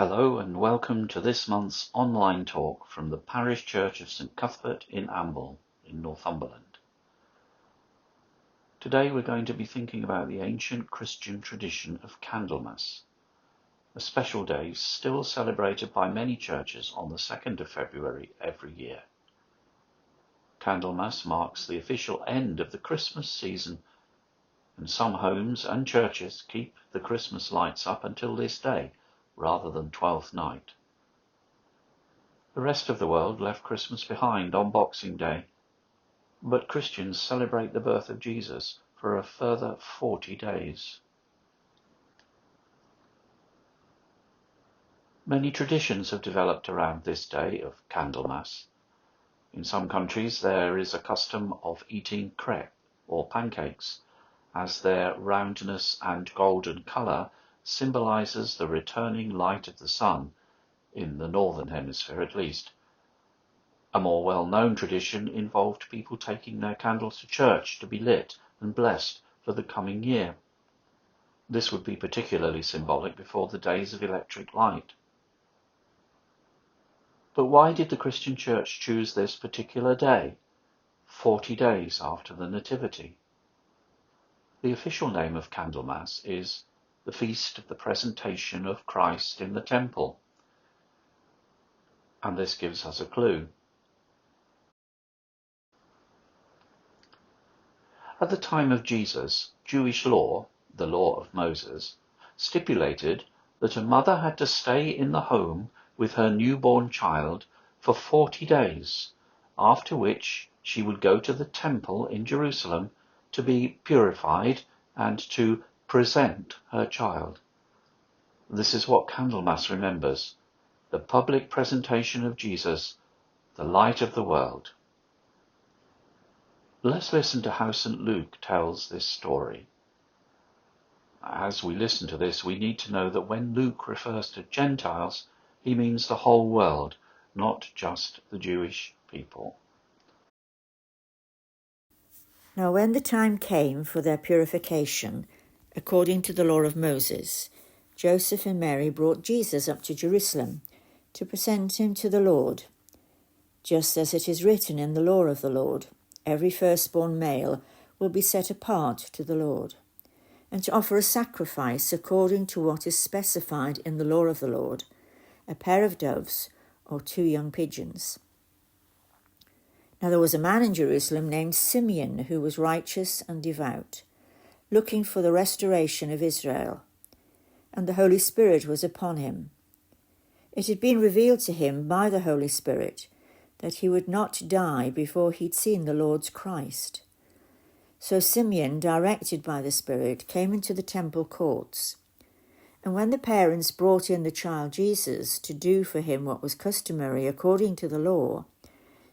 Hello and welcome to this month's online talk from the Parish Church of St Cuthbert in Amble in Northumberland. Today we're going to be thinking about the ancient Christian tradition of Candlemas, a special day still celebrated by many churches on the 2nd of February every year. Candlemas marks the official end of the Christmas season, and some homes and churches keep the Christmas lights up until this day, rather than Twelfth Night. The rest of the world left Christmas behind on Boxing Day, but Christians celebrate the birth of Jesus for a further 40 days. Many traditions have developed around this day of Candlemas. In some countries there is a custom of eating crepe or pancakes, as their roundness and golden colour symbolises the returning light of the sun, in the northern hemisphere at least. A more well-known tradition involved people taking their candles to church to be lit and blessed for the coming year. This would be particularly symbolic before the days of electric light. But why did the Christian Church choose this particular day, 40 days after the Nativity? The official name of Candlemas is the Feast of the Presentation of Christ in the Temple, and this gives us a clue. At the time of Jesus, Jewish law, the law of Moses, stipulated that a mother had to stay in the home with her newborn child for 40 days, after which she would go to the temple in Jerusalem to be purified and to present her child. This is what Candlemas remembers, the public presentation of Jesus, the light of the world. Let's listen to how St Luke tells this story. As we listen to this, we need to know that when Luke refers to Gentiles, he means the whole world, not just the Jewish people. Now when the time came for their purification, according to the law of Moses, Joseph and Mary brought Jesus up to Jerusalem to present him to the Lord. Just as it is written in the law of the Lord, every firstborn male will be set apart to the Lord, and to offer a sacrifice according to what is specified in the law of the Lord, a pair of doves or 2 young pigeons. Now there was a man in Jerusalem named Simeon, who was righteous and devout, looking for the restoration of Israel, and the Holy Spirit was upon him. It had been revealed to him by the Holy Spirit that he would not die before he'd seen the Lord's Christ. So Simeon, directed by the Spirit, came into the temple courts. And when the parents brought in the child Jesus to do for him what was customary according to the law,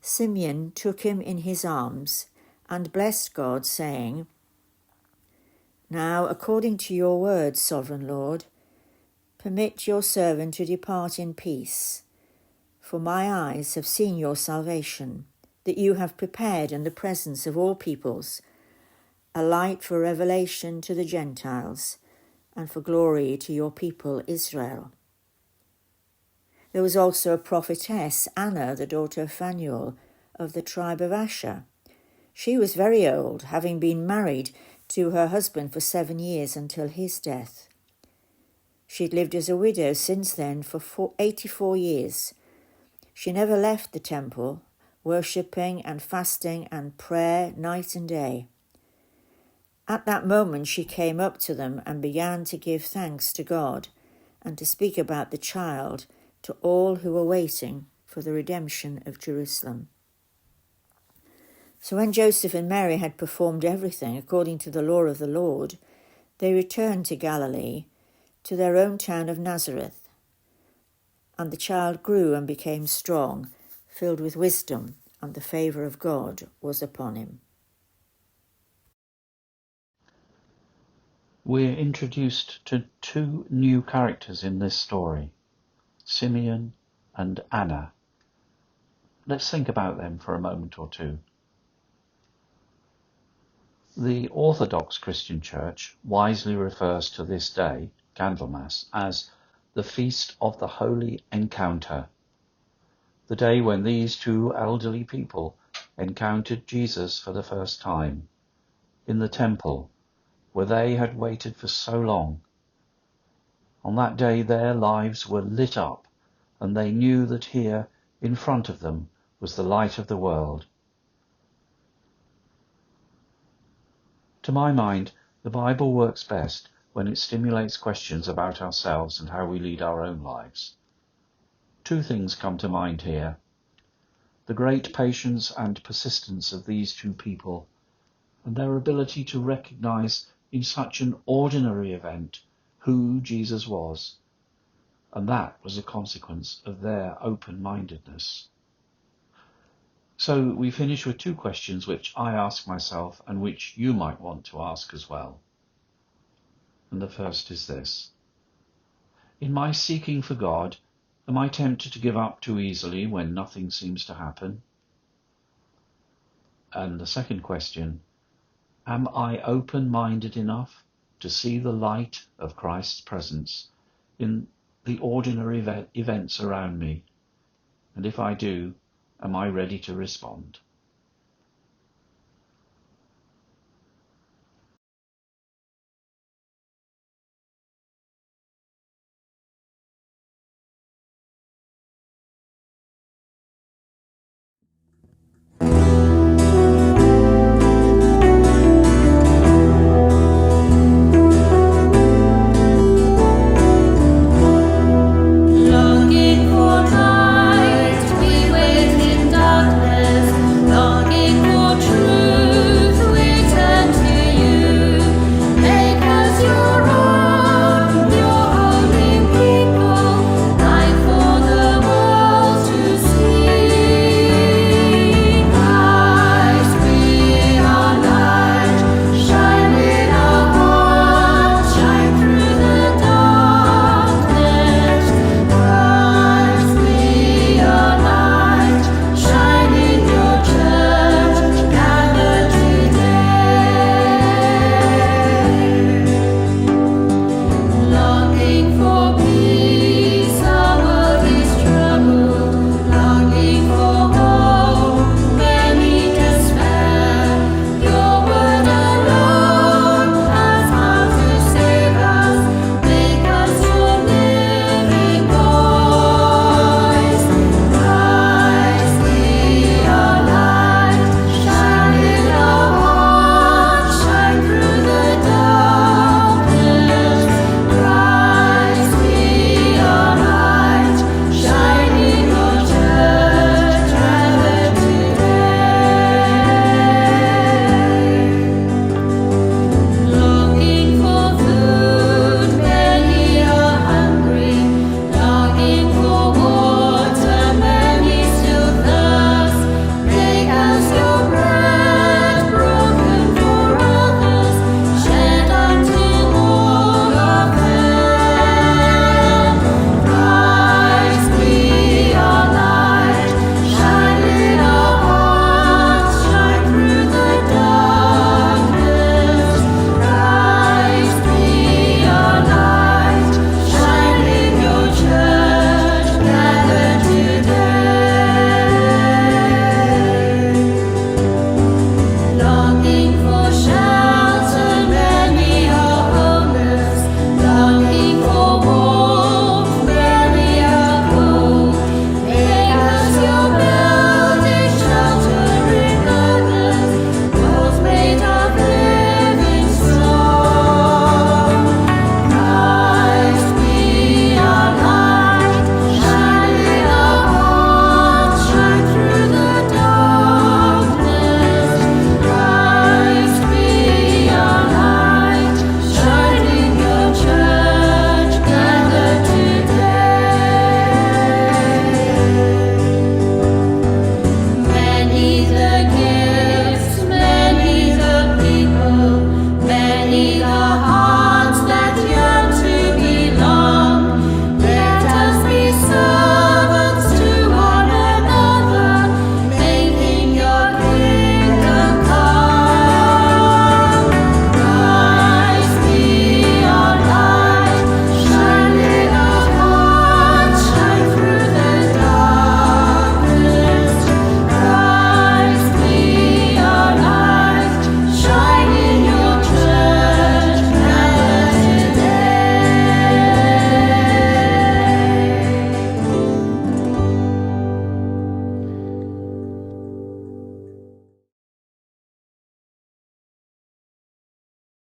Simeon took him in his arms and blessed God, saying, "Now, according to your word, sovereign Lord, permit your servant to depart in peace, for my eyes have seen your salvation, that you have prepared in the presence of all peoples, a light for revelation to the Gentiles, and for glory to your people Israel." There was also a prophetess, Anna, the daughter of Phanuel, of the tribe of Asher. She was very old, having been married to her husband for 7 years until his death. She had lived as a widow since then for 84 years. She never left the temple, worshipping and fasting and prayer night and day. At that moment she came up to them and began to give thanks to God and to speak about the child to all who were waiting for the redemption of Jerusalem. So when Joseph and Mary had performed everything according to the law of the Lord, they returned to Galilee, to their own town of Nazareth. And the child grew and became strong, filled with wisdom, and the favour of God was upon him. We're introduced to 2 new characters in this story, Simeon and Anna. Let's think about them for a moment or two. The Orthodox Christian Church wisely refers to this day, Candlemas, as the Feast of the Holy Encounter, the day when these two elderly people encountered Jesus for the first time in the temple where they had waited for so long. On that day their lives were lit up, and they knew that here in front of them was the light of the world. To my mind, the Bible works best when it stimulates questions about ourselves and how we lead our own lives. Two things come to mind here: the great patience and persistence of these two people, and their ability to recognize in such an ordinary event who Jesus was, and that was a consequence of their open-mindedness. So we finish with two questions which I ask myself and which you might want to ask as well. And the first is this: in my seeking for God, am I tempted to give up too easily when nothing seems to happen? And the second question: am I open-minded enough to see the light of Christ's presence in the ordinary events around me? And if I do, am I ready to respond?